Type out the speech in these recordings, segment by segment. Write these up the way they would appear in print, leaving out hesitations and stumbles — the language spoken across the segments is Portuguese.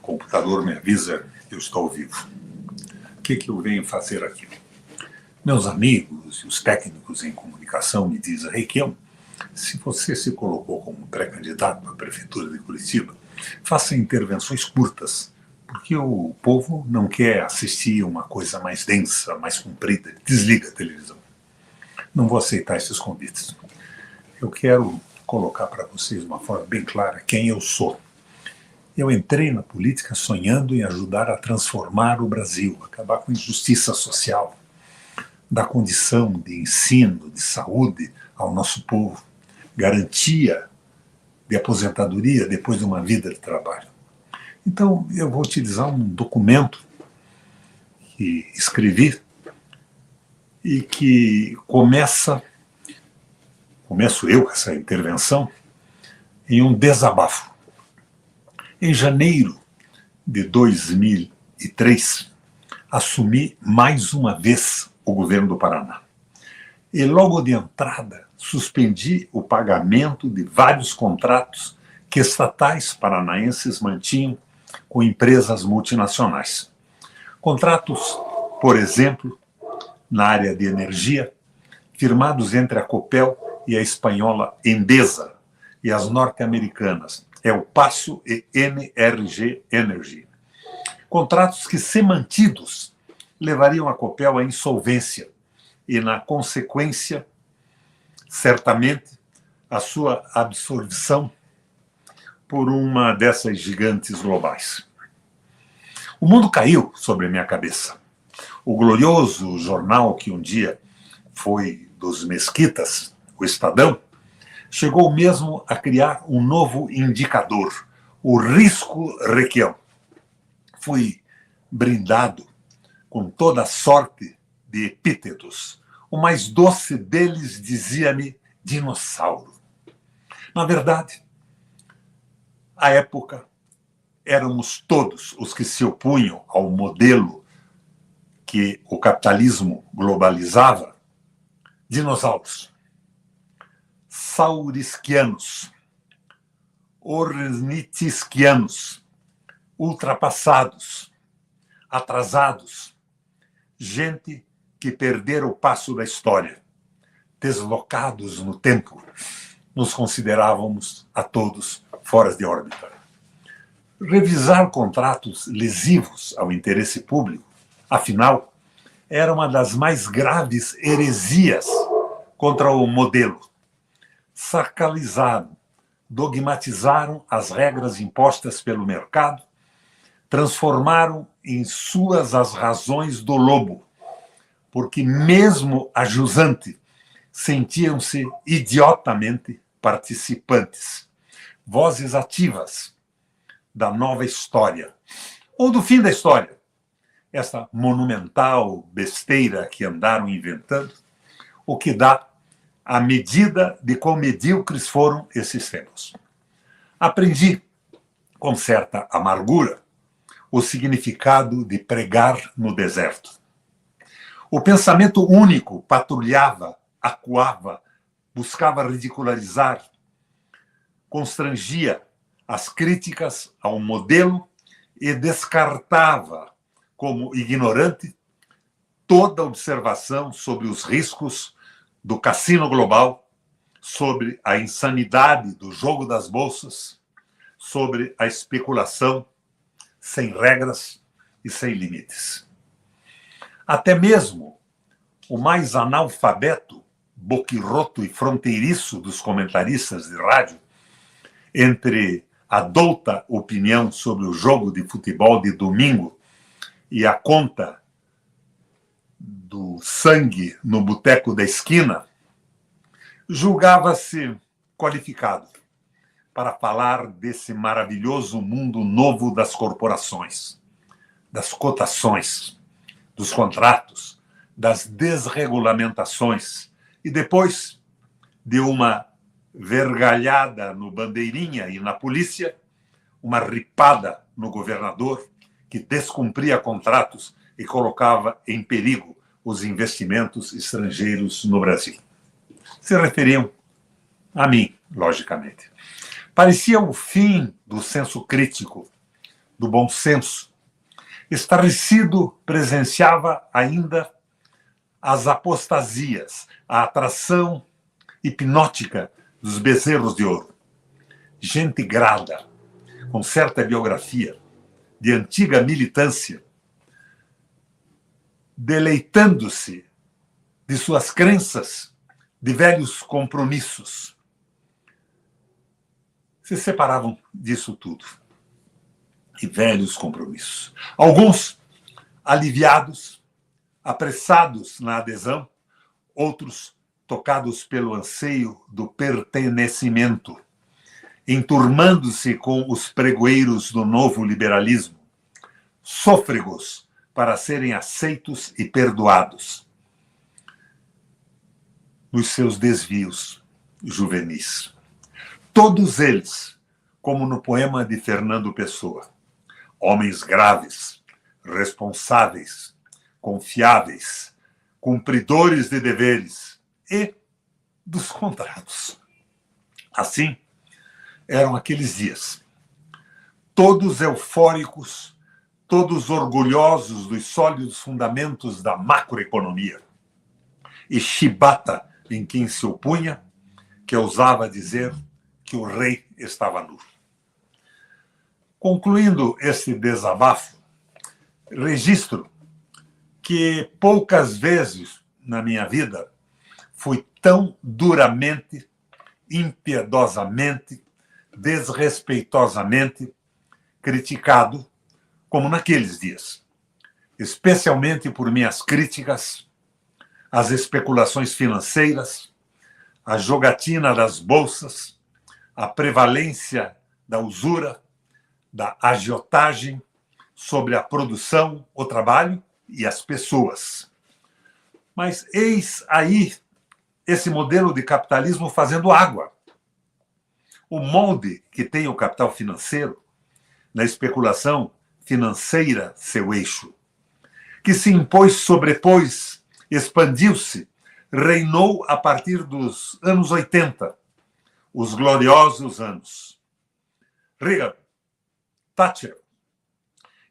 computador me avisa que eu estou vivo. O que eu venho fazer aqui? Meus amigos e os técnicos em comunicação me dizem: Requião, se você se colocou como pré-candidato à Prefeitura de Curitiba, faça intervenções curtas, porque o povo não quer assistir uma coisa mais densa, mais comprida. Desliga a televisão. Não vou aceitar esses convites. Eu quero colocar para vocês de uma forma bem clara quem eu sou. Eu entrei na política sonhando em ajudar a transformar o Brasil, acabar com a injustiça social, dar condição de ensino, de saúde ao nosso povo, garantia de aposentadoria depois de uma vida de trabalho. Então, eu vou utilizar um documento que escrevi e que começo eu essa intervenção em um desabafo. Em janeiro de 2003, assumi mais uma vez o governo do Paraná. E logo de entrada, suspendi o pagamento de vários contratos que estatais paranaenses mantinham com empresas multinacionais. Contratos, por exemplo, na área de energia, firmados entre a Copel e a espanhola Endesa e as norte-americanas El Paso e NRG Energy. Contratos que, se mantidos, levariam a Copel à insolvência e, na consequência, certamente, a sua absorção por uma dessas gigantes globais. O mundo caiu sobre minha cabeça. O glorioso jornal que um dia foi dos mesquitas, o Estadão, chegou mesmo a criar um novo indicador, o risco Requião. Fui brindado com toda sorte de epítetos. O mais doce deles dizia-me dinossauro. Na verdade, à época, éramos todos os que se opunham ao modelo que o capitalismo globalizava, dinossauros, saurisquianos, ornitisquianos, ultrapassados, atrasados, gente que perderam o passo da história, deslocados no tempo, nos considerávamos a todos fora de órbita. Revisar contratos lesivos ao interesse público, afinal, era uma das mais graves heresias contra o modelo. Sacralizaram, dogmatizaram as regras impostas pelo mercado, transformaram em suas as razões do lobo, porque mesmo a jusante sentiam-se idiotamente participantes, vozes ativas da nova história, ou do fim da história, essa monumental besteira que andaram inventando, o que dá a medida de quão medíocres foram esses tempos. Aprendi, com certa amargura, o significado de pregar no deserto. O pensamento único patrulhava, acuava, buscava ridicularizar, constrangia as críticas ao modelo e descartava como ignorante toda observação sobre os riscos do cassino global, sobre a insanidade do jogo das bolsas, sobre a especulação sem regras e sem limites. Até mesmo o mais analfabeto, boquirroto e fronteiriço dos comentaristas de rádio, entre a douta opinião sobre o jogo de futebol de domingo e a conta do sangue no boteco da esquina, julgava-se qualificado para falar desse maravilhoso mundo novo das corporações, das cotações, dos contratos, das desregulamentações e depois de uma vergalhada no bandeirinha e na polícia, uma ripada no governador que descumpria contratos e colocava em perigo os investimentos estrangeiros no Brasil. Se referiam a mim, logicamente. Parecia o fim do senso crítico, do bom senso. Estarrecido, presenciava ainda as apostasias, a atração hipnótica dos bezerros de ouro. Gente grada, com certa biografia, de antiga militância, deleitando-se de suas crenças, de velhos compromissos. Se separavam disso tudo. E velhos compromissos. Alguns aliviados, apressados na adesão, outros tocados pelo anseio do pertencimento, enturmando-se com os pregoeiros do novo liberalismo, sôfregos para serem aceitos e perdoados nos seus desvios juvenis. Todos eles, como no poema de Fernando Pessoa, homens graves, responsáveis, confiáveis, cumpridores de deveres e dos contratos. Assim, eram aqueles dias. Todos eufóricos, todos orgulhosos dos sólidos fundamentos da macroeconomia. E Chibata, em quem se opunha, que ousava dizer que o rei estava nu. Concluindo esse desabafo, registro que poucas vezes na minha vida fui tão duramente, impiedosamente, desrespeitosamente criticado como naqueles dias, especialmente por minhas críticas às especulações financeiras, à jogatina das bolsas, à prevalência da usura, da agiotagem sobre a produção, o trabalho e as pessoas. Mas eis aí esse modelo de capitalismo fazendo água. O molde que tem o capital financeiro na especulação financeira, seu eixo, que se impôs, sobrepôs, expandiu-se, reinou a partir dos anos 80, os gloriosos anos. Reagan, Thatcher,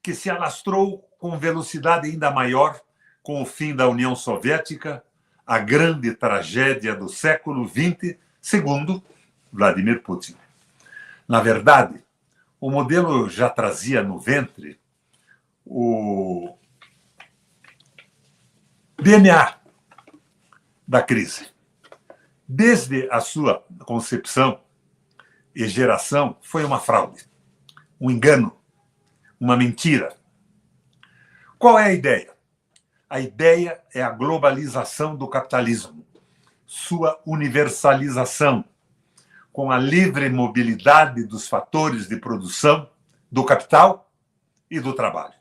que se alastrou com velocidade ainda maior com o fim da União Soviética, a grande tragédia do século XX, segundo Vladimir Putin. Na verdade, o modelo já trazia no ventre o DNA da crise. Desde a sua concepção e geração, foi uma fraude, um engano, uma mentira. Qual é a ideia? A ideia é a globalização do capitalismo, sua universalização, com a livre mobilidade dos fatores de produção, do capital e do trabalho.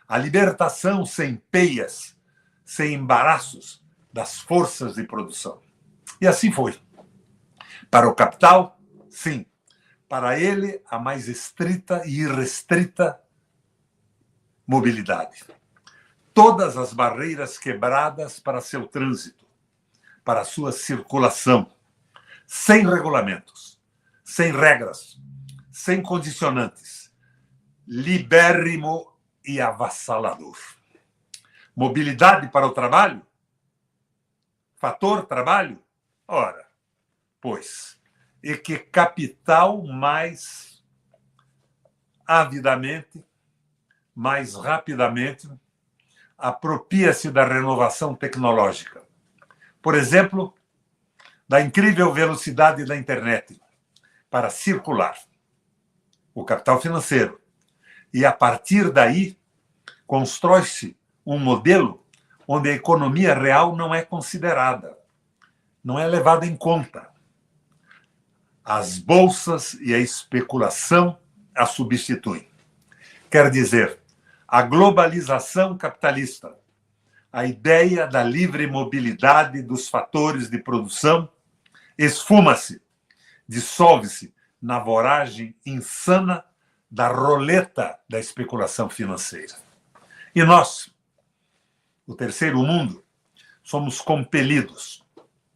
A libertação sem peias, sem embaraços das forças de produção. E assim foi. Para o capital, sim. Para ele, a mais estrita e irrestrita mobilidade. Todas as barreiras quebradas para seu trânsito, para sua circulação, sem regulamentos, sem regras, sem condicionantes, libérrimo e avassalador. Mobilidade para o trabalho? Fator trabalho? Ora, pois, e que capital mais avidamente, mais rapidamente, apropria-se da renovação tecnológica. Por exemplo, da incrível velocidade da internet para circular o capital financeiro. E, a partir daí, constrói-se um modelo onde a economia real não é considerada, não é levada em conta. As bolsas e a especulação a substituem. Quer dizer, a globalização capitalista, a ideia da livre mobilidade dos fatores de produção, esfuma-se, dissolve-se na voragem insana da roleta da especulação financeira. E nós, o terceiro mundo, somos compelidos,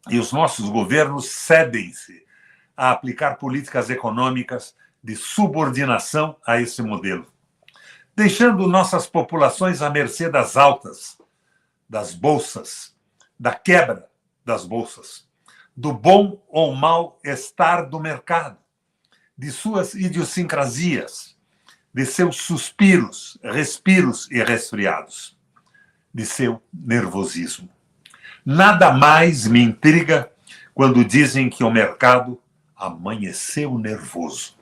e os nossos governos cedem-se a aplicar políticas econômicas de subordinação a esse modelo. deixando nossas populações à mercê das altas, das bolsas, da quebra das bolsas, do bom ou mau estar do mercado, de suas idiosincrasias, de seus suspiros, respiros e resfriados, de seu nervosismo. Nada mais me intriga quando dizem que o mercado amanheceu nervoso.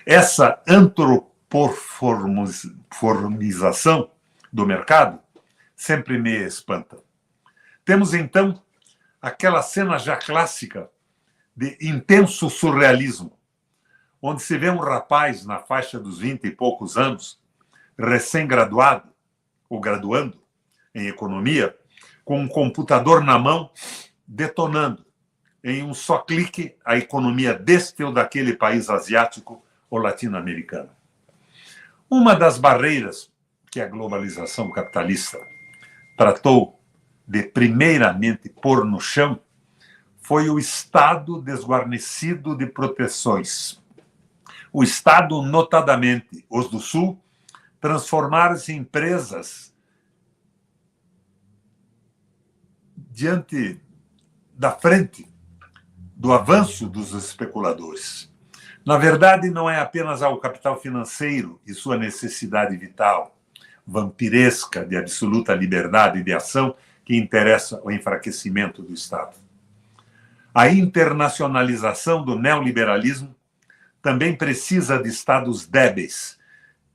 Essa antropoformização do mercado sempre me espanta. Temos, então, aquela cena já clássica de intenso surrealismo, onde se vê um rapaz na faixa dos 20 e poucos anos, recém-graduado, ou graduando em economia, com um computador na mão, detonando, em um só clique, a economia deste ou daquele país asiático ou latino-americano. Uma das barreiras que a globalização capitalista tratou de primeiramente pôr no chão foi o Estado desguarnecido de proteções. O Estado, notadamente os do Sul, transformaram-se em empresas diante da frente do avanço dos especuladores. Na verdade, não é apenas ao capital financeiro e sua necessidade vital, vampiresca de absoluta liberdade de ação, que interessa o enfraquecimento do Estado. A internacionalização do neoliberalismo também precisa de Estados débeis,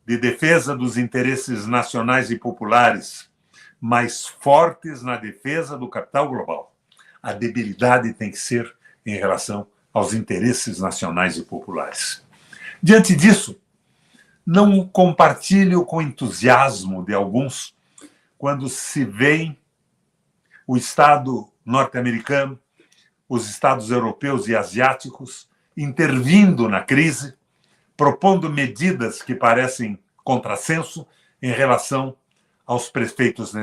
de defesa dos interesses nacionais e populares, mais fortes na defesa do capital global. A debilidade tem que ser em relação aos interesses nacionais e populares. Diante disso, não compartilho com entusiasmo de alguns quando se vê o Estado norte-americano, os Estados europeus e asiáticos intervindo na crise, propondo medidas que parecem contrassenso em relação aos preceitos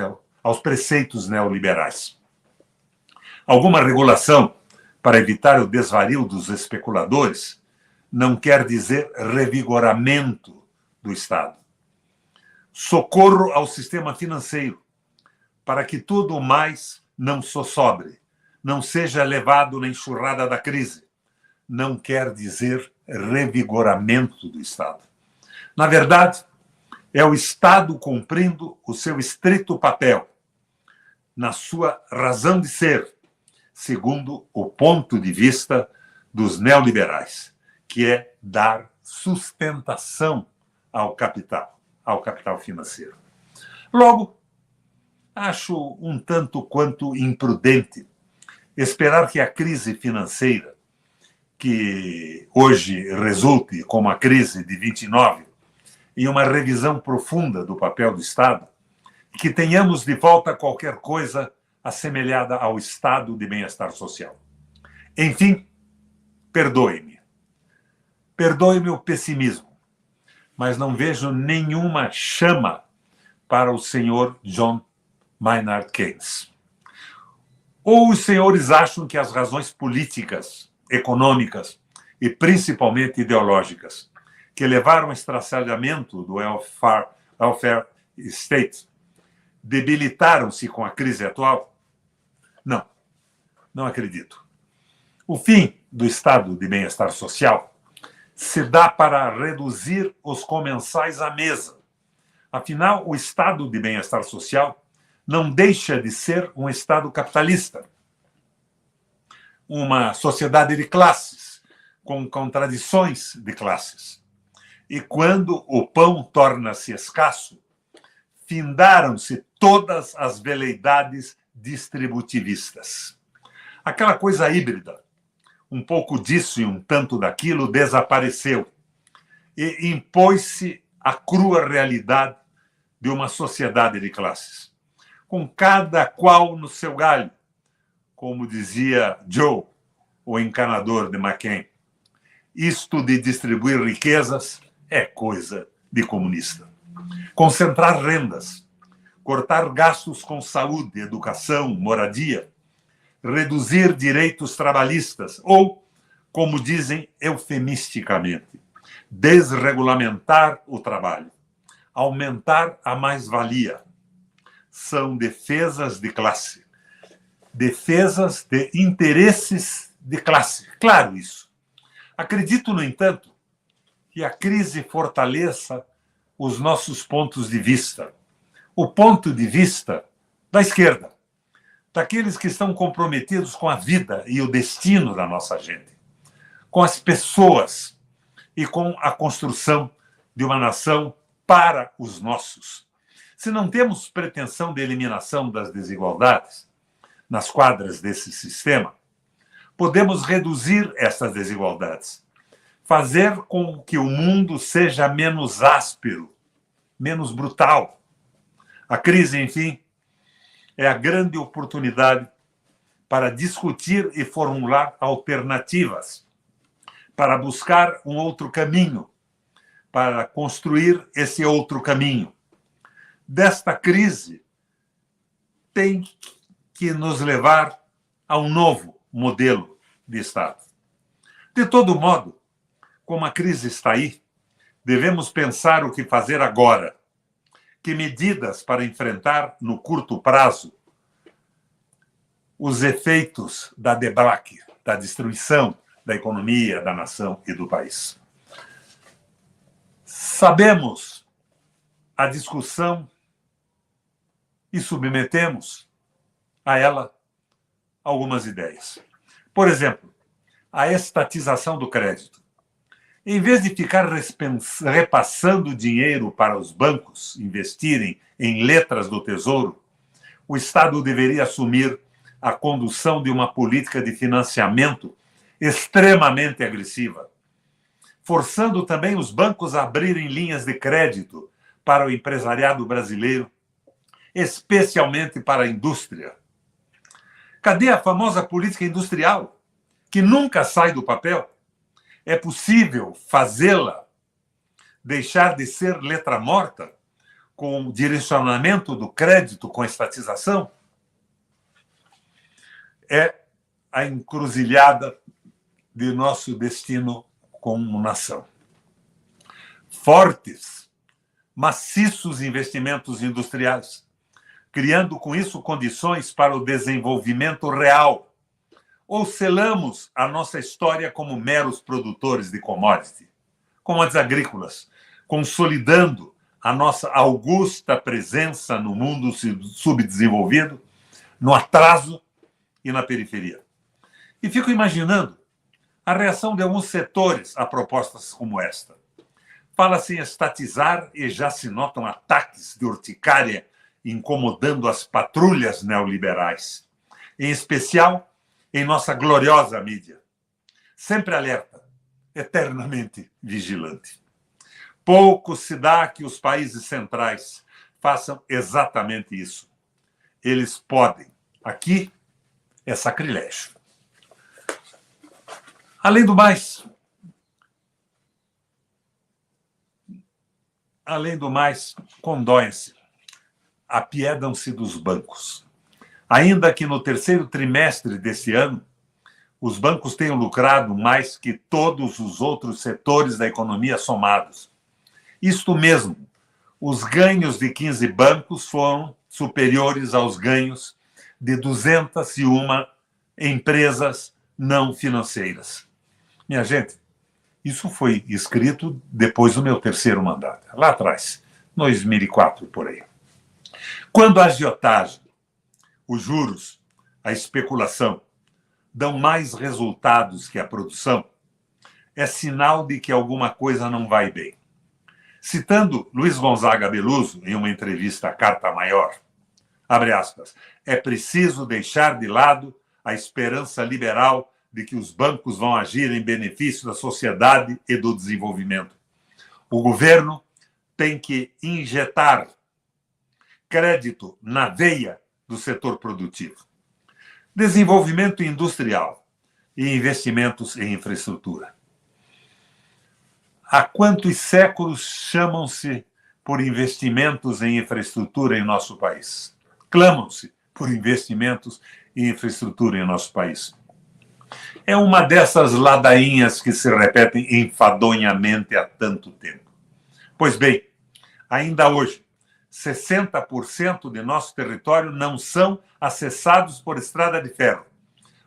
neoliberais. Alguma regulação para evitar o desvario dos especuladores não quer dizer revigoramento do Estado. Socorro ao sistema financeiro para que tudo mais não sobre, não seja levado na enxurrada da crise. Não quer dizer revigoramento do Estado. Na verdade, é o Estado cumprindo o seu estrito papel, na sua razão de ser, segundo o ponto de vista dos neoliberais, que é dar sustentação ao capital financeiro. Logo, acho um tanto quanto imprudente esperar que a crise financeira, que hoje resulte como a crise de 29, em uma revisão profunda do papel do Estado, que tenhamos de volta qualquer coisa assemelhada ao estado de bem-estar social. Enfim, perdoe-me. Perdoe-me o pessimismo, mas não vejo nenhuma chama para o senhor John Maynard Keynes. Ou os senhores acham que as razões políticas, econômicas e principalmente ideológicas que levaram ao estraçalhamento do welfare state debilitaram-se com a crise atual? Não, não acredito. O fim do estado de bem-estar social se dá para reduzir os comensais à mesa. Afinal, o estado de bem-estar social não deixa de ser um estado capitalista. Uma sociedade de classes, com contradições de classes. E quando o pão torna-se escasso, findaram-se todas as veleidades distributivistas. Aquela coisa híbrida, um pouco disso e um tanto daquilo, desapareceu e impôs-se a crua realidade de uma sociedade de classes, com cada qual no seu galho, como dizia Joe, o encanador de McCain. Isto de distribuir riquezas é coisa de comunista. Concentrar rendas, cortar gastos com saúde, educação, moradia, reduzir direitos trabalhistas ou, como dizem eufemisticamente, desregulamentar o trabalho, aumentar a mais-valia. São defesas de classe, defesas de interesses de classe. Claro isso. Acredito, no entanto, que a crise fortaleça os nossos pontos de vista. O ponto de vista da esquerda, daqueles que estão comprometidos com a vida e o destino da nossa gente, com as pessoas e com a construção de uma nação para os nossos. Se não temos pretensão de eliminação das desigualdades nas quadras desse sistema, podemos reduzir essas desigualdades, fazer com que o mundo seja menos áspero, menos brutal. A crise, enfim, é a grande oportunidade para discutir e formular alternativas, para buscar um outro caminho, para construir esse outro caminho. Desta crise tem que nos levar a um novo modelo de Estado. De todo modo, como a crise está aí, devemos pensar o que fazer agora. Que medidas para enfrentar, no curto prazo, os efeitos da debacle, da destruição da economia, da nação e do país. Sabemos a discussão e submetemos a ela algumas ideias. Por exemplo, a estatização do crédito. Em vez de ficar repassando dinheiro para os bancos investirem em letras do Tesouro, o Estado deveria assumir a condução de uma política de financiamento extremamente agressiva, forçando também os bancos a abrirem linhas de crédito para o empresariado brasileiro, especialmente para a indústria. Cadê a famosa política industrial, que nunca sai do papel? É possível fazê-la deixar de ser letra morta com o direcionamento do crédito, com a estatização? É a encruzilhada de nosso destino como nação. Fortes, maciços investimentos industriais, criando com isso condições para o desenvolvimento real. Ou selamos a nossa história como meros produtores de commodity, como as agrícolas, consolidando a nossa augusta presença no mundo subdesenvolvido, no atraso e na periferia. E fico imaginando a reação de alguns setores a propostas como esta. Fala-se em estatizar e já se notam ataques de urticária incomodando as patrulhas neoliberais, em especial em nossa gloriosa mídia, sempre alerta, eternamente vigilante. Pouco se dá que os países centrais façam exatamente isso. Eles podem. Aqui é sacrilégio. Além do mais, condóem-se, apiedam-se dos bancos. Ainda que no terceiro trimestre desse ano, os bancos tenham lucrado mais que todos os outros setores da economia somados. Isto mesmo, os ganhos de 15 bancos foram superiores aos ganhos de 201 empresas não financeiras. Minha gente, isso foi escrito depois do meu terceiro mandato, lá atrás, 2004, por aí. Quando a agiotagem, os juros, a especulação dão mais resultados que a produção, é sinal de que alguma coisa não vai bem. Citando Luiz Gonzaga Beluso em uma entrevista à Carta Maior, abre aspas, é preciso deixar de lado a esperança liberal de que os bancos vão agir em benefício da sociedade e do desenvolvimento. O governo tem que injetar crédito na veia do setor produtivo. Desenvolvimento industrial e investimentos em infraestrutura. Há quantos séculos chamam-se por investimentos em infraestrutura em nosso país? Clamam-se por investimentos em infraestrutura em nosso país. É uma dessas ladainhas que se repetem enfadonhamente há tanto tempo. Pois bem, Ainda hoje, 60% de nosso território não são acessados por estrada de ferro,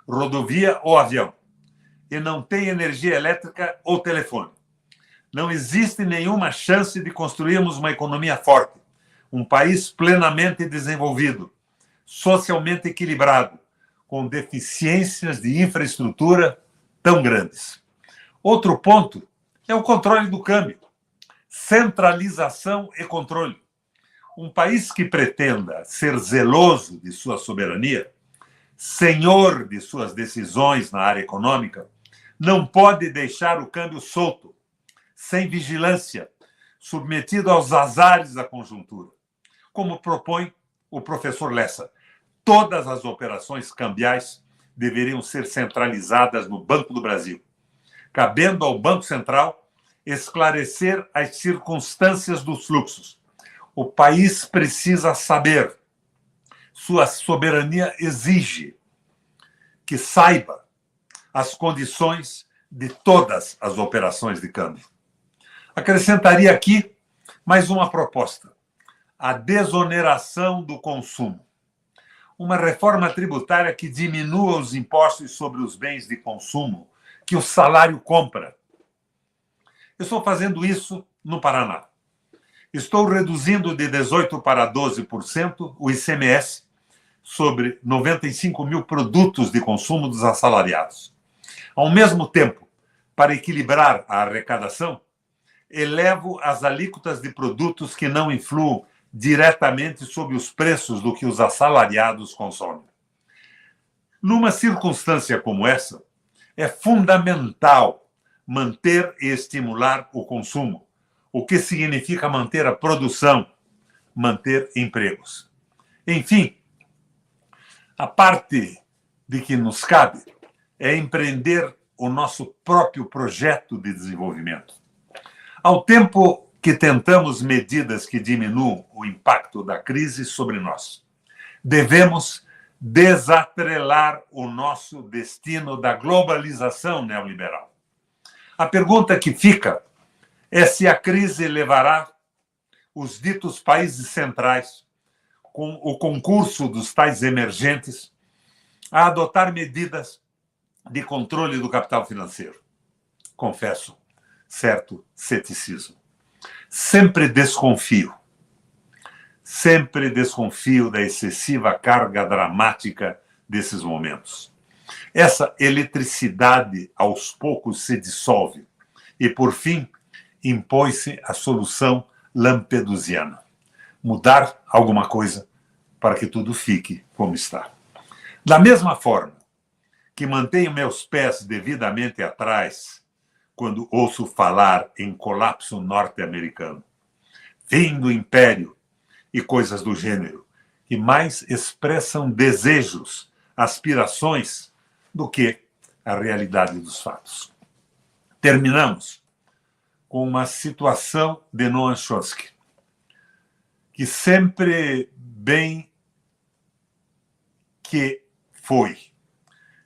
rodovia ou avião, e não tem energia elétrica ou telefone. Não existe nenhuma chance de construirmos uma economia forte, um país plenamente desenvolvido, socialmente equilibrado, com deficiências de infraestrutura tão grandes. Outro ponto é o controle do câmbio. Centralização e controle. Um país que pretenda ser zeloso de sua soberania, senhor de suas decisões na área econômica, não pode deixar o câmbio solto, sem vigilância, submetido aos azares da conjuntura. Como propõe o professor Lessa, todas as operações cambiais deveriam ser centralizadas no Banco do Brasil, cabendo ao Banco Central esclarecer as circunstâncias dos fluxos. O país precisa saber, sua soberania exige que saiba as condições de todas as operações de câmbio. Acrescentaria aqui mais uma proposta: a desoneração do consumo. Uma reforma tributária que diminua os impostos sobre os bens de consumo que o salário compra. Eu estou fazendo isso no Paraná. Estou reduzindo de 18% para 12% o ICMS sobre 95 mil produtos de consumo dos assalariados. Ao mesmo tempo, para equilibrar a arrecadação, elevo as alíquotas de produtos que não influam diretamente sobre os preços do que os assalariados consomem. Numa circunstância como essa, é fundamental manter e estimular o consumo, o que significa manter a produção, manter empregos. Enfim, a parte de que nos cabe é empreender o nosso próprio projeto de desenvolvimento. Ao tempo que tentamos medidas que diminuam o impacto da crise sobre nós, devemos desatrelar o nosso destino da globalização neoliberal. A pergunta que fica é se a crise levará os ditos países centrais, com o concurso dos tais emergentes, a adotar medidas de controle do capital financeiro. Confesso, certo ceticismo. Sempre desconfio da excessiva carga dramática desses momentos. Essa eletricidade, aos poucos, se dissolve e, por fim, impõe-se a solução lampedusiana: mudar alguma coisa para que tudo fique como está. Da mesma forma que mantenho meus pés devidamente atrás quando ouço falar em colapso norte-americano, fim do império e coisas do gênero, que mais expressam desejos, aspirações, do que a realidade dos fatos. Terminamos com uma situação de Noam Chomsky, que sempre bem que foi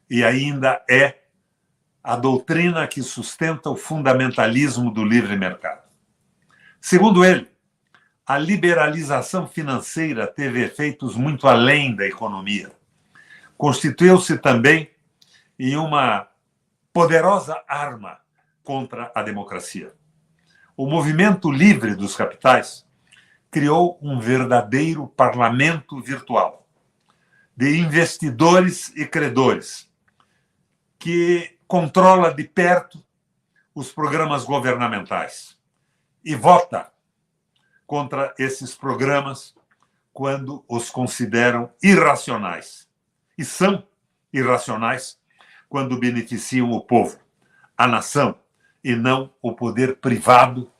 e ainda é a doutrina que sustenta o fundamentalismo do livre mercado. Segundo ele, a liberalização financeira teve efeitos muito além da economia. Constituiu-se também em uma poderosa arma contra a democracia. O movimento livre dos capitais criou um verdadeiro parlamento virtual de investidores e credores que controla de perto os programas governamentais e vota contra esses programas quando os consideram irracionais. E são irracionais quando beneficiam o povo, a nação, e não o poder privado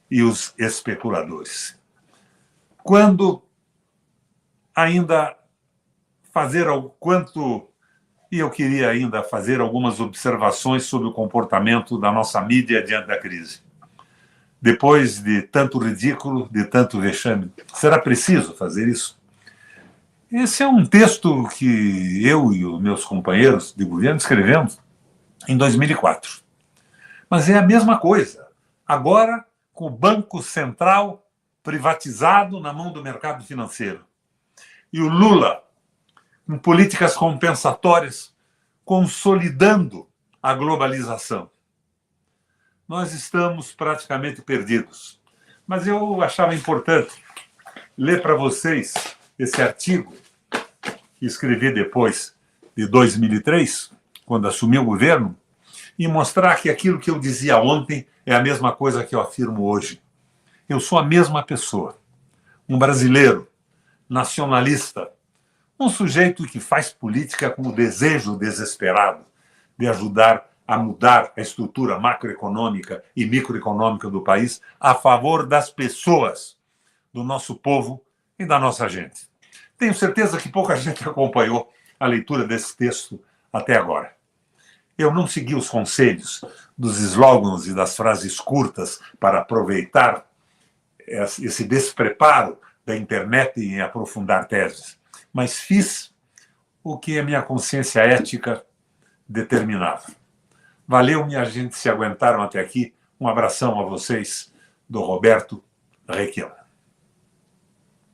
e os especuladores. Quando ainda fazer e eu queria ainda fazer algumas observações sobre o comportamento da nossa mídia diante da crise. Depois de tanto ridículo, de tanto vexame, será preciso fazer isso? Esse é um texto que eu e os meus companheiros de governo escrevemos em 2004. Mas é a mesma coisa. Agora, com o Banco Central privatizado na mão do mercado financeiro. E o Lula, com políticas compensatórias, consolidando a globalização. Nós estamos praticamente perdidos. Mas eu achava importante ler para vocês esse artigo que escrevi depois de 2003, quando assumi o governo, e mostrar que aquilo que eu dizia ontem é a mesma coisa que eu afirmo hoje. Eu sou a mesma pessoa, um brasileiro, nacionalista, um sujeito que faz política com o desejo desesperado de ajudar a mudar a estrutura macroeconômica e microeconômica do país a favor das pessoas, do nosso povo e da nossa gente. Tenho certeza que pouca gente acompanhou a leitura desse texto até agora. Eu não segui os conselhos dos slogans e das frases curtas para aproveitar esse despreparo da internet em aprofundar teses, mas fiz o que a minha consciência ética determinava. Valeu, minha gente, se aguentaram até aqui. Um abração a vocês, do Roberto Requião.